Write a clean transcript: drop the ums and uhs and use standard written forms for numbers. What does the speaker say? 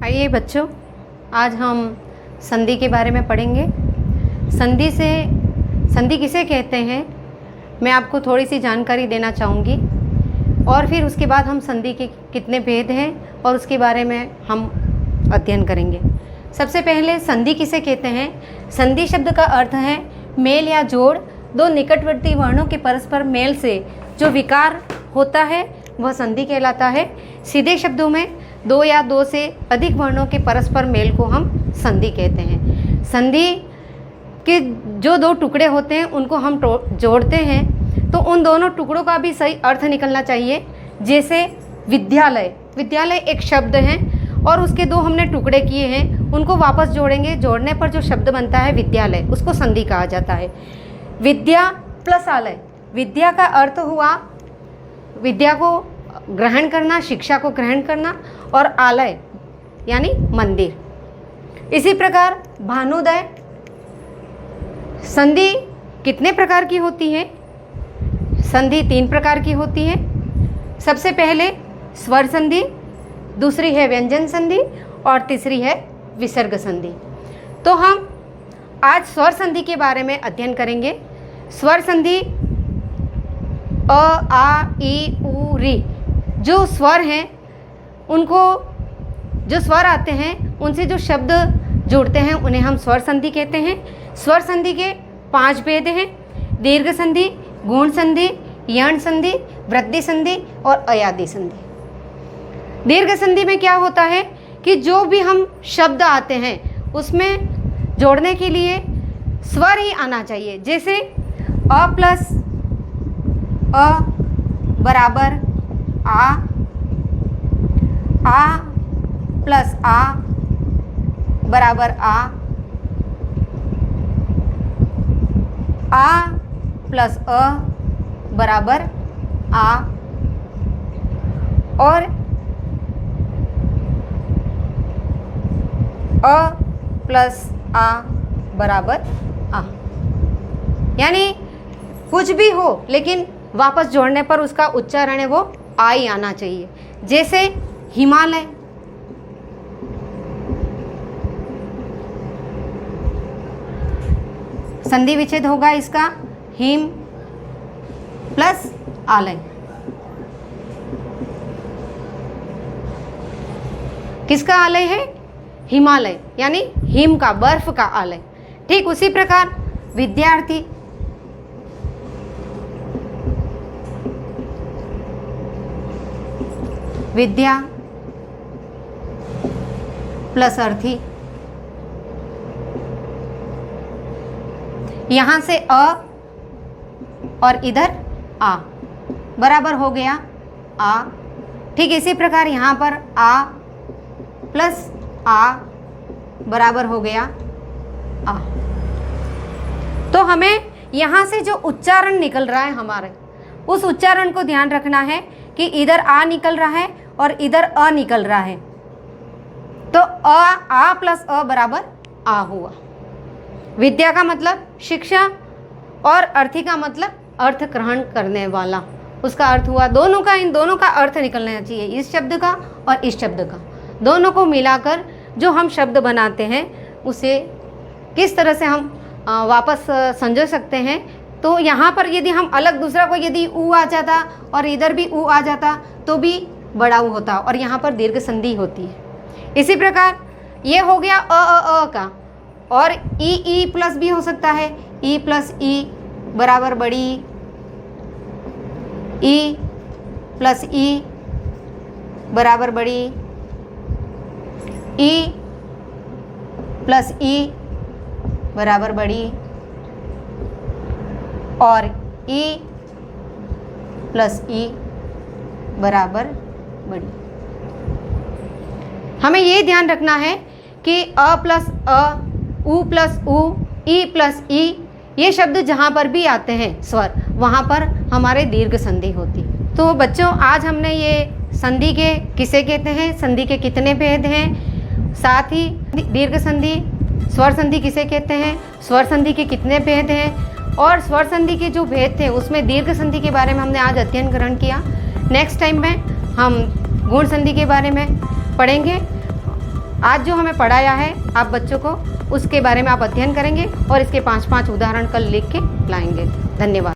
आइए बच्चों, आज हम संधि के बारे में पढ़ेंगे। संधि किसे कहते हैं, मैं आपको थोड़ी सी जानकारी देना चाहूँगी और फिर उसके बाद हम संधि के कितने भेद हैं और उसके बारे में हम अध्ययन करेंगे। सबसे पहले संधि किसे कहते हैं। संधि शब्द का अर्थ है मेल या जोड़। दो निकटवर्ती वर्णों के परस्पर मेल से जो विकार होता है वह संधि कहलाता है। सीधे शब्दों में दो या दो से अधिक वर्णों के परस्पर मेल को हम संधि कहते हैं। संधि के जो दो टुकड़े होते हैं उनको हम जोड़ते हैं तो उन दोनों टुकड़ों का भी सही अर्थ निकलना चाहिए। जैसे विद्यालय एक शब्द है और उसके दो हमने टुकड़े किए हैं, उनको वापस जोड़ेंगे, जोड़ने पर जो शब्द बनता है विद्यालय, उसको संधि कहा जाता है। विद्या प्लस आलय, विद्या का अर्थ हुआ विद्या को ग्रहण करना, शिक्षा को ग्रहण करना, और आलय यानी मंदिर। इसी प्रकार भानुदय। संधि कितने प्रकार की होती है। संधि 3 प्रकार की होती है। सबसे पहले स्वर संधि, दूसरी है व्यंजन संधि और तीसरी है विसर्ग संधि। तो हम आज स्वर संधि के बारे में अध्ययन करेंगे। स्वर संधि अ, आ, ई, उ, री जो स्वर हैं, उनको जो स्वर आते हैं उनसे जो शब्द जुड़ते हैं उन्हें हम स्वर संधि कहते हैं। स्वर संधि के 5 भेद हैं। दीर्घ संधि, गुण संधि, यण संधि, वृद्धि संधि और अयादि संधि। दीर्घ संधि में क्या होता है कि जो भी हम शब्द आते हैं उसमें जोड़ने के लिए स्वर ही आना चाहिए। जैसे अ प्लस अ बराबर आ प्लस आ बराबर आ प्लस अ बराबर आ, और अ प्लस आ बराबर आ। यानी कुछ भी हो लेकिन वापस जोड़ने पर उसका उच्चारण है वो आ ही आना चाहिए। जैसे हिमालय, संधि विच्छेद होगा इसका हिम प्लस आलय। किसका आलय है, हिमालय, यानी हिम का, बर्फ का आलय। ठीक उसी प्रकार विद्यार्थी, विद्या प्लस अर्थी, यहाँ से अ और इधर आ बराबर हो गया आ। ठीक इसी प्रकार यहाँ पर आ प्लस आ बराबर हो गया आ। तो हमें यहाँ से जो उच्चारण निकल रहा है हमारे, उस उच्चारण को ध्यान रखना है कि इधर आ निकल रहा है और इधर अ निकल रहा है। तो आ प्लस अ बराबर आ हुआ। विद्या का मतलब शिक्षा और अर्थी का मतलब अर्थ ग्रहण करने वाला, उसका अर्थ हुआ। इन दोनों का अर्थ निकलना चाहिए, इस शब्द का और इस शब्द का। दोनों को मिलाकर जो हम शब्द बनाते हैं उसे किस तरह से हम वापस संजो सकते हैं। तो यहाँ पर यदि हम अलग दूसरा को यदि ऊ आ जाता और इधर भी ऊ आ जाता तो भी बड़ा ऊ होता और यहाँ पर दीर्घ संधि होती है। इसी प्रकार ये हो गया अ का, और ई प्लस भी हो सकता है। ई प्लस ई बराबर बड़ी, ई प्लस ई बराबर बड़ी, ई प्लस ई बराबर बड़ी, और ई प्लस ई बराबर बड़ी। हमें ये ध्यान रखना है कि अ प्लस अ, उ प्लस उ, ई प्लस ई, ये शब्द जहाँ पर भी आते हैं स्वर, वहाँ पर हमारे दीर्घ संधि होती। तो बच्चों, आज हमने ये संधि के किसे कहते हैं, संधि के कितने भेद हैं, साथ ही दीर्घ संधि, स्वर संधि किसे कहते हैं, स्वर संधि के कितने भेद हैं, और स्वर संधि के जो भेद थे उसमें दीर्घ संधि के बारे में हमने आज अध्ययन ग्रहण किया। नेक्स्ट टाइम में हम गुण संधि के बारे में पढ़ेंगे। आज जो हमें पढ़ाया है आप बच्चों को, उसके बारे में आप अध्ययन करेंगे और इसके 5-5 उदाहरण कल लिख के लाएंगे। धन्यवाद।